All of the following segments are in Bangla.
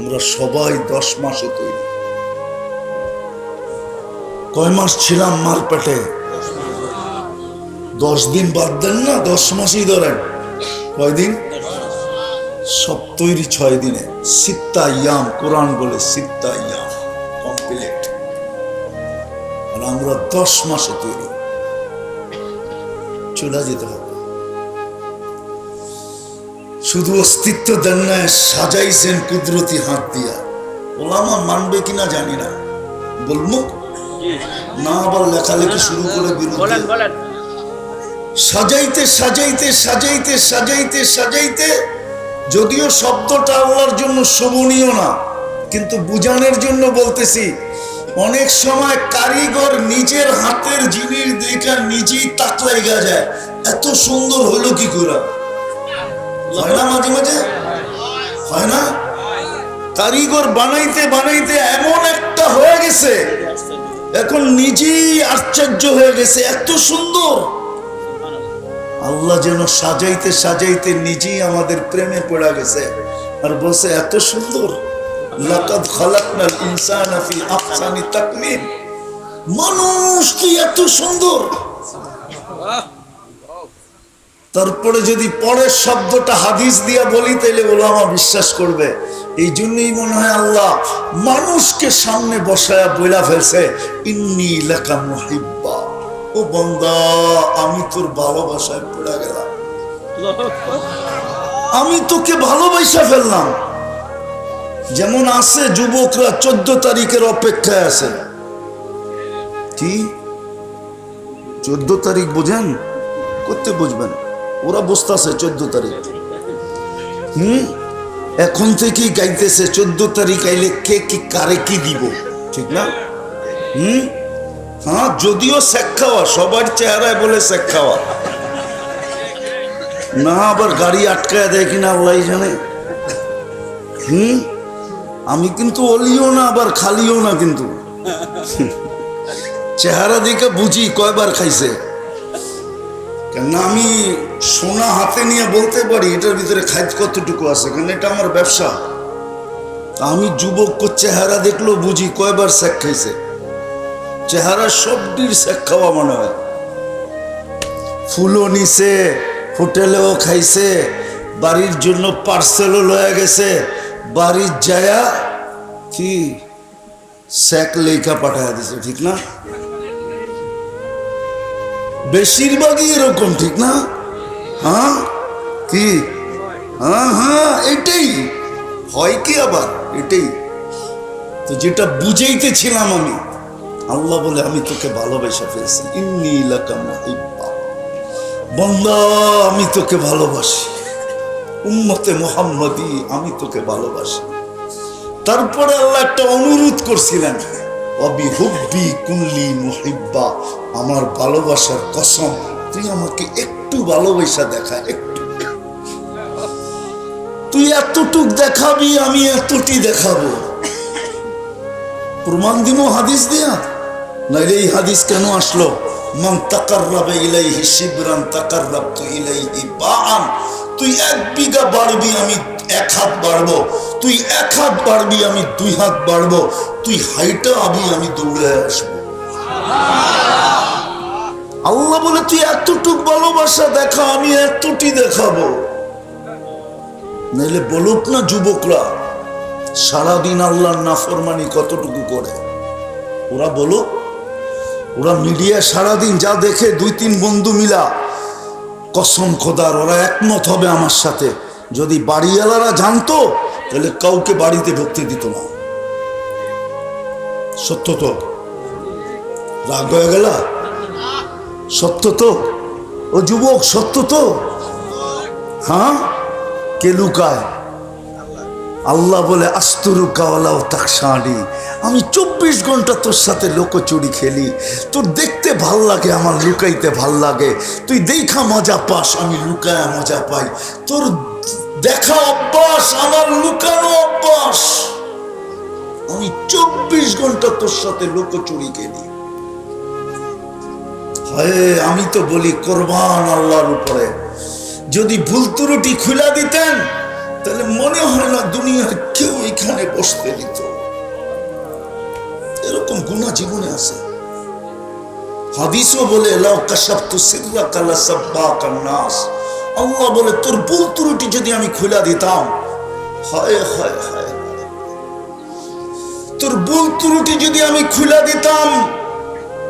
আমরা সবাই 10 মাসে তৈরি। কয় মাস ছিলাম মার পেটে? 10 দিন বাদ দেন না, 10 মাসই ধরেন। কয়দিন? সব তৈরি 6 দিনে। সিত্তা ইয়াম, কোরআন বলে সিত্তা ইয়াম কমপ্লিট। আর আমরা 10 মাসে তৈরি। চলে যেতে হবে। শুধু অস্তিত্ব দেন না, সাজাইছেন কুদরতি হাত দিয়া। ওলামা মানবে কিনা জানি না, বলবো না আবার লেখালেখি শুরু করে বিরুদ্ধে। সাজাইতে সাজাইতে সাজাইতে সাজাইতে সাজাইতে, যদিও শব্দটা আল্লাহর জন্য শোভনীয় না, কিন্তু বুঝানোর জন্য বলতেছি। অনেক সময় কারিগর নিজের হাতের জিনিস দেখা নিজেই তাক লাগা যায়, এত সুন্দর হলো কি করে। হয় না? মাঝে মাঝে হয় না? কারিগর বানাইতে বানাইতে এমন একটা হয়ে গেছে, এখন নিজেই আশ্চর্য হয়ে গেছে, এত সুন্দর। আল্লাহ যেন সাজাইতে সাজাইতে নিজেই আমাদের প্রেমে পড়া গেছে, আর বলছে এত সুন্দর। লাকাদ খালাকনাল ইনসানা ফি আহসানি তাকওয়িম। মানুষ কি এত সুন্দর। তারপরে যদি পরের শব্দটা হাদিস দিয়া বলি, তাইলে ওলামা বিশ্বাস করবে। এই জন্যই মনে হয় আল্লাহ মানুষকে সামনে বসায়া বইলা ফেলছে, ইন্নী লাকা মুহিব্বা। ও বান্দা, আমি তোর ভালোবাসায় পড়ে গেলাম, আমি তোকে ভালোবাসা ফেললাম। যেমন আছে যুবকরা 14 তারিখের অপেক্ষায় আছে। কি 14 তারিখ বোঝেন? করতে বুঝবেন, ওরা বসতেছে 14 তারিখ। এখন থেকেই গাইতেছে 14 তারিখ আইলে কে কি কারে কি দিব, ঠিক না? হ্যাঁ, যদিও শেখ খাওয়া, সবার চেহারায় বলে শেখ খাওয়া না, আবার গাড়ি আটকায় দেয় কিনা আল্লাহ জানে। আমি কিন্তু অলিও না আবার খালিও না, কিন্তু চেহারা দেখে বুঝি কয়বার খাইছে। কেন আমি সোনা হাতে নিয়ে বলতে পারি এটার ভিতরে খাইত কতটুকু আছে, কারণ এটা আমার ব্যবসা। আমি যুবক চেহারা দেখলেও বুঝি কয়বার শেখ খাইছে। চেহারা সবটির শেখ খাওয়া মনে হয়। ফুলও নিছে, হোটেলেও খাইছে, বাড়ির জন্য পার্সেলও লয়ে গেছে, বাড়ির যায়া কি শেখ লেখা পাঠায় দিছে, ঠিক না? বেশিরভাগই এরকম, ঠিক না? হ্যাঁ কি? হ্যাঁ হ্যাঁ, এটাই হয় কি আবার এটাই তো, যেটা বুঝাইতেছিলাম আমি। আল্লাহ বলে আমি তোকে ভালোবাসা ফেলছি, ইন্নী লাকা মুহিব্বা। বান্দা, আমি তোকে ভালোবাসি, উম্মতে মুহাম্মাদি, আমি তোকে ভালোবাসি। তারপরে আল্লাহ একটা অনুরোধ করছিলেন, অবিহুব্বি কুল্লি মুহিব্বা, আমার ভালোবাসার কসম, তুই আমাকে একটু ভালোবাসা দেখা, একটু। তুই এতটুক দেখাবি, আমি এতটি দেখাবো। প্রমাণ দিব হাদিস দিয়া, নাইলে এই হাদিস কেন আসলো? মান তাকাররাবা ইলাইহি শিবরান তাকাররাবতু ইলাইহি বাআন। তুই 1 বিঘা বাড়বি, আমি 1 হাত বাড়বো। তুই 1 হাত বাড়বি, আমি 2 হাত বাড়বো। তুই হাইটা আবি, আমি দৌড়ে আসবো। আল্লাহ বলে তুই এতটুক ভালোবাসা দেখা, আমি এতটি দেখাবো। নাইলে বলুক না যুবকরা সারাদিন আল্লাহর নাফরমানি কতটুকু করে, ওরা বলুক। ওরা মিডিয়া সারাদিন যা দেখে, 2-3 বন্ধু মিলা, কসম খোদার ওরা একমত হবে আমার সাথে, যদি বাড়িওয়ালারা জানতো তাহলে কাউকে বাড়িতে ঢুকতে দিত না। সত্য তো? রাগ হয়ে গেল? সত্য তো? ও যুবক, সত্য তো? হ্যাঁ, কে লুকায়? আল্লাহ বলে আস্তুরুকা ওয়ালাউ তাকশানি, আমি 24 ঘন্টা তোর সাথে লোকচুরি খেলি। তোর দেখতে ভাল লাগে, আমার লুকাইতে ভাল লাগে। তুই দেখা মজা পাস, আমি লুকায়া মজা পাই। তোর দেখা অভ্যাস, আমার লুকানো অভ্যাস। আমি 24 ঘন্টা তোর সাথে লোকচুরি খেলি। হায়, আমি তো বলি কোরবান আল্লাহর উপরে। যদি ভুল ত্রুটি খুলা দিতেন তাহলে মনে হয় না দুনিয়ার কেউ এখানে বসতে দিত। এরকম গুনাহ জীবনে আছে। হাদিসও বলে লাউ কাশাফতু সিররাকা লাসাব্বাকান নাস, আল্লাহ বলে তোর ভুল ত্রুটি যদি আমি খুলে দিতাম, হায় হায় হায়, তোর ভুল ত্রুটি যদি আমি খুলে দিতাম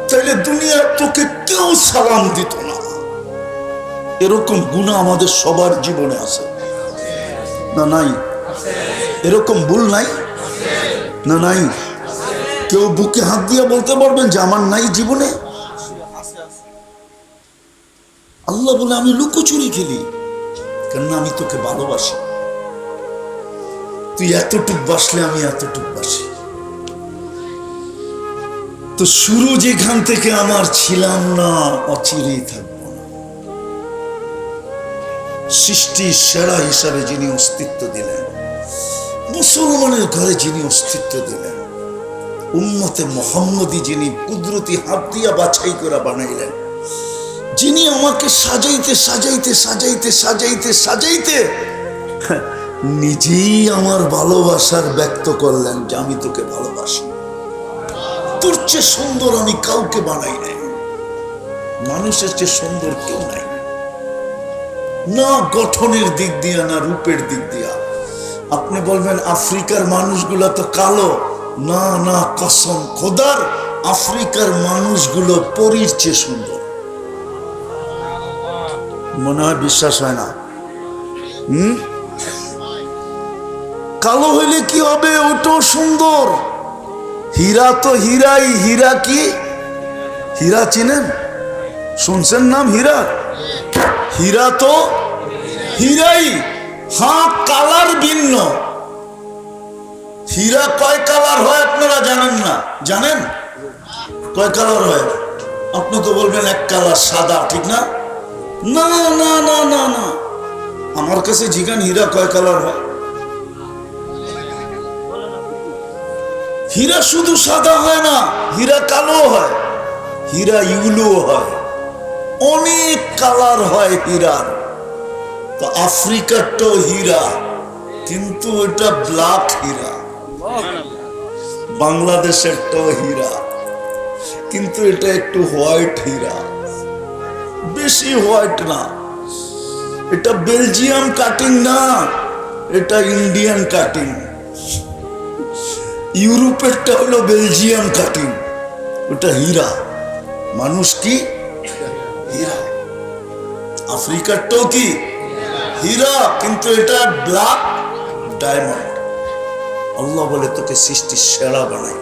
তাহলে দুনিয়ার তোকে কেউ সালাম দিত না। এরকম গুনাহ আমাদের সবার জীবনে আছে না নাই? এরকম ভুল নাই না নাই? কেউ বুকে হাত দিয়ে বলতে পারবেন যে আমার নাই জীবনে? আল্লাহ বলে আমি লুকোচুরি খেলি, কেননা আমি তোকে ভালোবাসি। তুই এতটুক বাসলে আমি এতটুক বাসি। তো শুরু যেখান থেকে আমার ছিলাম না, অচিরেই থাকবো না। সৃষ্টির সেরা হিসাবে যিনি অস্তিত্ব দিলেন, মুসলমানের ঘরে যিনি অস্তিত্ব দিলেন, উম্মতে মুহাম্মদী যিনি কুদরতি হাত দিয়া বাছাই করে বানাইলেন, যিনি আমাকে সাজাইতে সাজাইতে সাজাইতে সাজাইতে সাজাইতে নিজেই আমার ভালোবাসার ব্যক্ত করলেন যে আমি তোকে ভালোবাসি। তোর চেয়ে সুন্দর আমি কাউকে বানাই নাই, মানুষের চেয়ে সুন্দর কেউ নাই, না গঠনের দিক দিয়া না রূপের দিক দিয়া। আপনি বলবেন আফ্রিকার মানুষগুলো তো কালো, না না, কসম খোদার, আফ্রিকার মানুষগুলো পরীর চেয়ে সুন্দর। মনে হয় বিশ্বাস হয় না? কালো হইলে কি হবে, ওটাও সুন্দর। হীরা তো হীরাই। হীরা কি? হীরা চিনেন? শুনছেন নাম হীরা? হীরা তো হীরাই, হ্যাঁ কালার ভিন্ন। হীরা কয় কালার হয় আপনারা জানেন না? জানেন কয় কালার হয়? আপনি তো বলবেন এক কালার সাদা, ঠিক না? না না না না না, আমার কাছে জিজ্ঞান হীরা কয় কালার হয়? হীরা শুধু সাদা হয় না, হীরা কালো হয়, হীরা ইউলো হয়, অনেক কালার হয় হীরার। তো আফ্রিকারটাও হীরা, কিন্তু এটা ব্ল্যাক হীরা। বাংলাদেশেরটাও হীরা, কিন্তু এটা একটু হোয়াইট হীরা, বেশি হোয়াইট না। এটা বেলজিয়াম কাটিং না, এটা ইন্ডিয়ান কাটিং। ইউরোপেরটা হলো বেলজিয়াম কাটিং, ওটা হীরা। মানুষ কি হীরা, আফ্রিকারটাও কি হীরা, কিন্তু এটা ব্ল্যাক ডায়মন্ড। আল্লাহ বলে তোকে সৃষ্টির সেরা বানাই।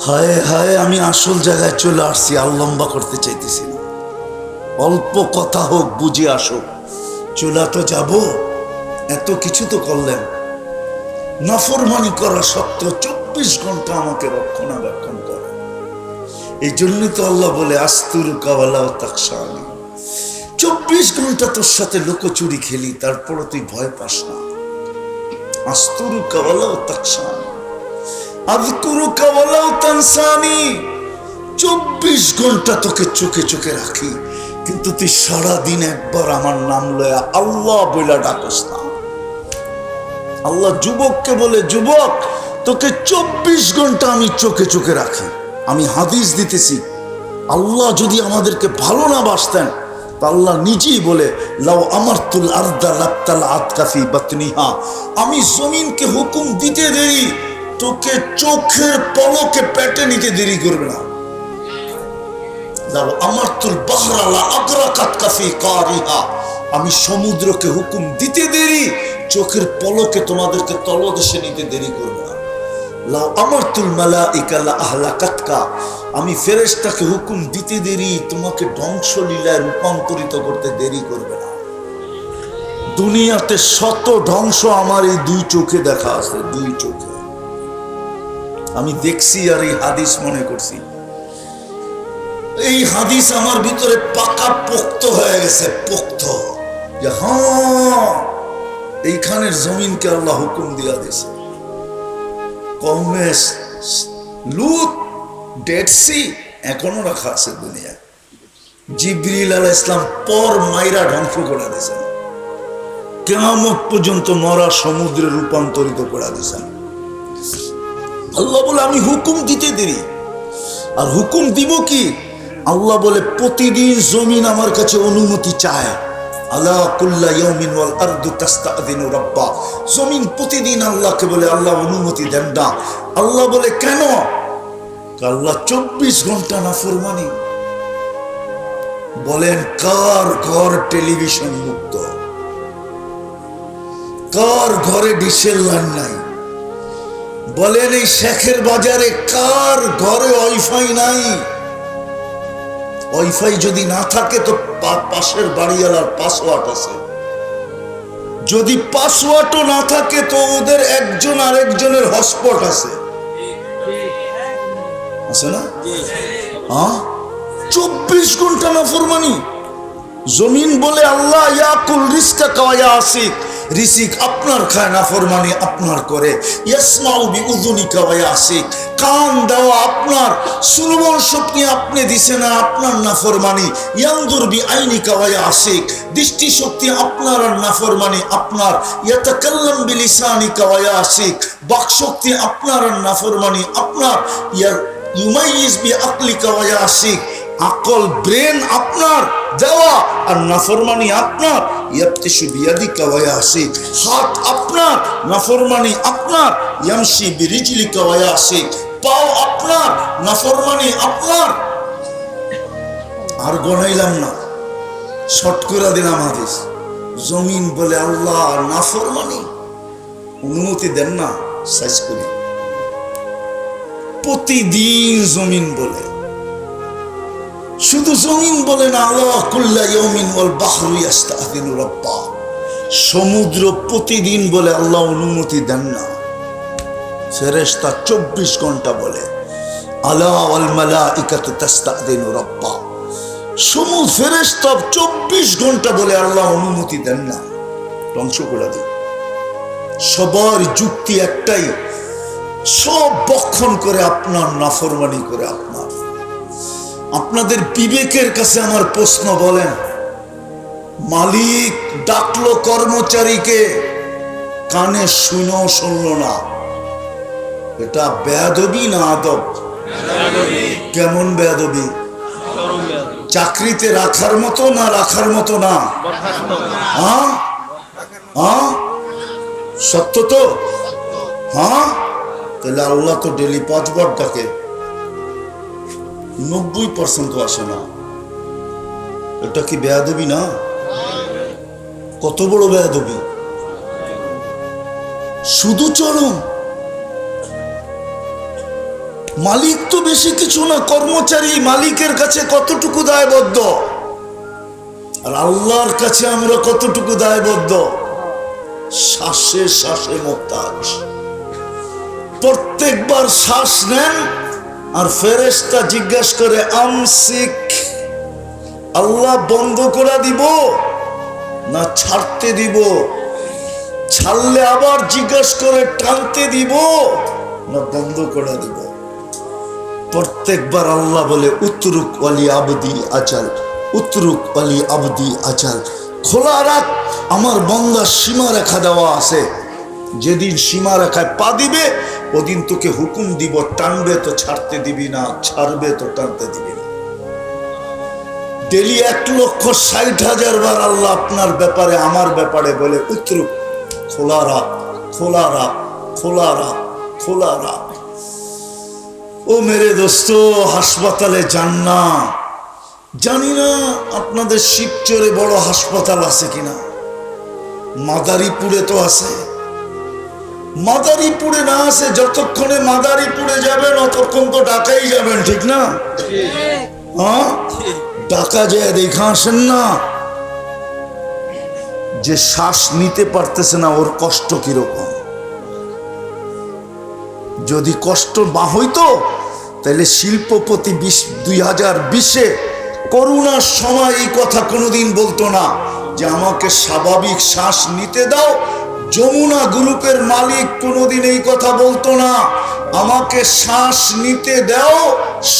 হায় হায়, আমি আসল জায়গায় চলে আসছি, আর লম্বা করতে চাইতেছি না। অল্প কথা হোক, বুঝে আসো। চলে তো যাব, এত কিছু তো করলেন, নাফরমানি করা সত্ত্বেও 24 ঘন্টা আমাকে রক্ষণাবেক্ষণ করে। এই জন্যই তো আল্লাহ বলে আস্তুরুকা ওয়ালা তাকশানি, 24 ঘন্টা তোর সাথে লুকোচুরি খেলি, তারপরও তুই ভয় পাস না। আস্তুরুকা ওয়ালা তাকশানি, আযকুরুকা ওয়ালা তানসানি, 24 ঘন্টা তোকে চোখে চোখে রাখি, কিন্তু তুই সারাদিন একবার আমার নাম লয়া আল্লাহ বইলা ডাকস না। আল্লাহ যুবককে বলে, যুবক তোকে 24 ঘন্টা আমি চোখে চোখে রাখি। আমি হাদিস দিতেছি, আল্লাহ যদি আমাদেরকে ভালো না বাসতেন, তা আল্লাহ নিজেই বলে লাউ আমারতুল আরদা লাবতাল আতকাফি বাতনিহা, আমি জমিনকে হুকুম দিতে দেরি, তোকে চোখের পলকে পেটে নিতে দেরি করবে না। লাউ আমারতুল বাহরা লা আগরাকাত কাফি কারিহা, আমি সমুদ্রকে হুকুম দিতে দেরি, চোখের পলকে তোমাদেরকে তলদেশে নিতে দেরি করবে না। লাউ আমারতুল মালাইকা লা আহলাকাতকা, আমি ফেরেশতাকে হুকুম দিতে দেরি, তোমাকে ধ্বংসলীলায় রূপান্তরিত করতে দেরি করবে না। দুনিয়াতে শত ধ্বংস আমার এই 2 চোখে দেখা আছে, 2 চোখে আমি দেখছি, আর এই হাদিস মনে করছি। এই হাদিস আমার ভিতরে পাকা পোক্ত হয়ে গেছে, পোক্ত, যে হ্যাঁ এইখানের জমিনকে আল্লাহ হুকুম দিয়া দিয়েছে। কওমে লূত, ডেড সি এখনো রাখা আছে দুনিয়ায়। জিবরিল আলাইহিস সালাম পর মাইরা ধ্বংস করে দিয়েছেন। কিয়ামত পর্যন্ত মরা সমুদ্রে রূপান্তরিত করে দিয়েছেন। আল্লাহ বলে আমি হুকুম দিতে দেরি, আর হুকুম দিব কি? আল্লাহ বলে প্রতিদিন জমিন আমার কাছে অনুমতি চায়। আলা কুল্লা ইয়াউমিন ওয়াল আরদু তাস্তাযিনু রাব্বা। জমিন প্রতিদিন আল্লাহকে বলে আল্লাহ অনুমতি দেন না। আল্লাহ বলে কেন? আল্লাহ 24 ঘন্টা নাফরমানি। বলেন কার ঘর টেলিভিশন মুক্ত? কার ঘরে ডিশের লাইন নাই? বলেন এই শেখের বাজারে কার ঘরে ওয়াইফাই নাই? ওয়াইফাই যদি না থাকে তো পাশের বাড়িওয়ালার পাসওয়ার্ড আছে। যদি পাসওয়ার্ডও না থাকে তো ওদের একজন আরেকজনের হটস্পট আছে, আছে না? হ্যাঁ, 24 ঘন্টা নাফরমানি। জমিন বলে আল্লাহ ইয়াকুল রিজকা কাওয়া আসিক, রিজিক আপনার খায়, নাফরমানি আপনার করে। ইয়াসমাউ বিউযুনিকা ওয়া ইয়াসিক, কান দেওয়া আপনার, শ্রবণ শক্তি আপনি দিছেন না, আপনার নাফরমানি। ইয়ানজুর বিআইনিকা ওয়া ইয়াসিক, দৃষ্টি শক্তি আপনার আর নাফরমানি আপনার। ইয়াতাকাল্লাম বিলিসানিকা ওয়া ইয়াসিক, বাক শক্তি আপনার আর নাফরমানি আপনার। ইউমাইয়িজ বিআকলিকা ওয়া ইয়াসিক, আকল ব্রেন আপনার দেওয়া আর নাফরমানি আপনার। ইয়াবতিশু বিয়াদিকা ওয়া ইয়াসিক, হাত আপনার, নাফরমানি আপনার। ইয়ামশি বিরিজলিকা ওয়া ইয়াসিক, পাও আপনার, নাফরমানি আপনার। আর গনাইলাম না, শর্ট করে দিলাম হাদিস। জমিন বলে আল্লাহ নাফরমানি অনুমতি দেন না, সাইজ করি। প্রতিদিন জমিন বলে, শুধু জমিন বলে না, আল্লাহ কুল্লা ইয়াউমিন ওয়াল বাহরু ইস্তাযিনু রাব্বা, সমুদ্র প্রতিদিন বলে আল্লাহ অনুমতি দেন না। ফেরেশতা 24 ঘন্টা বলে আলা ওয়াল মালাইকাতু তাস্তাযিনু রাব্বা, সমুদ্র ফেরেশতা 24 ঘন্টা বলে আল্লাহ অনুমতি দেন না, ধ্বংস করে দেন। সবার যুক্তি একটাই, সব বক্ষণ করে আপনার, নাফরমানি করে আপনার। আপনাদের বিবেকের কাছে আমার প্রশ্ন, বলেন মালিক ডাকলো কর্মচারীকে, কানে শুনল না, এটা বেয়াদবি না আদব? কেমন বেয়াদবি? চাকরিতে রাখার মতো না রাখার মতো না? হ্যাঁ হ্যাঁ, সত্য তো? হ্যাঁ, তাহলে আল্লাহ তো ডেলি 5 বার ডাকে, 90% আসে না। এটা কি বেয়াদবি না? কত বড় বেয়াদবি! শুধু চরম। মালিক তো বেশি কিছু না, কর্মচারী মালিকের কাছে কতটুকু দায়বদ্ধ, আর আল্লাহর কাছে আমরা কতটুকু দায়বদ্ধ? শ্বাসে শ্বাসে মুহতাজ। প্রত্যেকবার শ্বাস নেন আর ফেরেশতা জিজ্ঞাসা করে আমসিক, আল্লাহ বন্ধ করে দিব না ছাড়তে দিব? ছাড়লে আবার জিজ্ঞাসা করে টানতে দিব না বন্ধ করে দিব? প্রত্যেকবার আল্লাহ বলে উতরুক ওয়ালি আবদি আজাল, উতরুক ওয়ালি আবদি আজাল, খোলা রাখ, আমার বান্দার সীমা রেখা দেওয়া আছে। যেদিন সীমা রেখায় পা দিবে ওদিন তোকে হুকুম দিব, টানবে তো ছাড়তে দিবি না, ছাড়বে তো টানতে দিবি না। ডেলি 1,60,000 বার আল্লাহ আপনার ব্যাপারে, আমার ব্যাপারে বলে উতরুক, খোলা রাখ, খোলা রাখ, খোলা রাখ, খোলা রাখ। ও মেরে দোস্ত, হাসপাতালে যান না। জানি না আপনাদের শিবচরে বড় হাসপাতাল আছে কিনা, মাদারীপুরে তো আছে। মাদারীপুরে না আছে, যতক্ষণে মাদারীপুরে যাবেন অতক্ষণ তো ঢাকাই যাবেন, ঠিক না? হ্যাঁ, ঢাকা যায় দেখা আসেন না, যে শ্বাস নিতে পারতেছে না ওর কষ্ট কিরকম। যদি কষ্ট না হইতো তাহলে শিল্পপতি 2020-এ করোনার সময় এই কথা কোনোদিন বলতো না যে আমাকে স্বাভাবিক শ্বাস নিতে দাও। যমুনা গ্রুপের মালিক কোনোদিন এই কথা বলতো না আমাকে শ্বাস নিতে দাও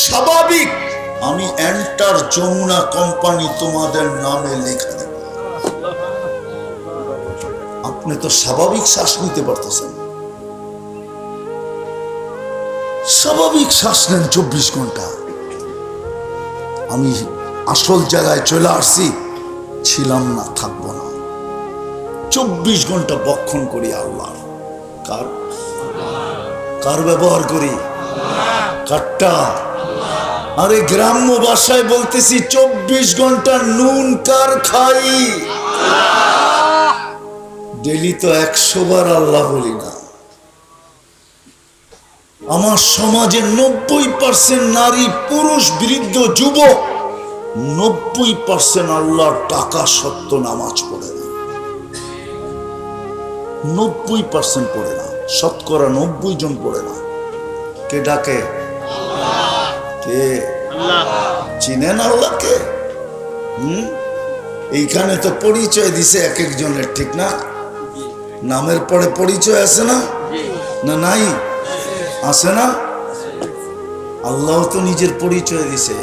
স্বাভাবিক, আমি এন্টার যমুনা কোম্পানি তোমাদের নামে লেখা দেব। আপনি তো স্বাভাবিক শ্বাস নিতে পারতেছেন, স্বাভাবিক শ্বাস নেন 24 ঘন্টা। আমি আসল জায়গায় চলে আসছি, ছিলাম না, থাকবো না। 24 ঘন্টা বক্ষণ করি আল্লাহর। কার কার ব্যবহার করি? কারটা? আরে গ্রাম্য ভাষায় বলতেছি 24 ঘন্টা নুন কার খাই? ডেলি তো 100 বার আল্লাহ বলি না। আমার সমাজে 90% নারী, পুরুষ, বৃদ্ধ, যুবক 90% আল্লাহর টাকা সত্য নামাজ পড়ে না। 90% পড়ে না, শতকরা 90 জন পড়ে না। কে ডাকে? কে? চিনেন আল্লাহকে? এইখানে তো পরিচয় দিছে এক একজনের, ঠিক না? নামের পরে পরিচয় আছে না? না নাই? আছে না? আল্লাহ তো নিজের পরিচয় দিছে।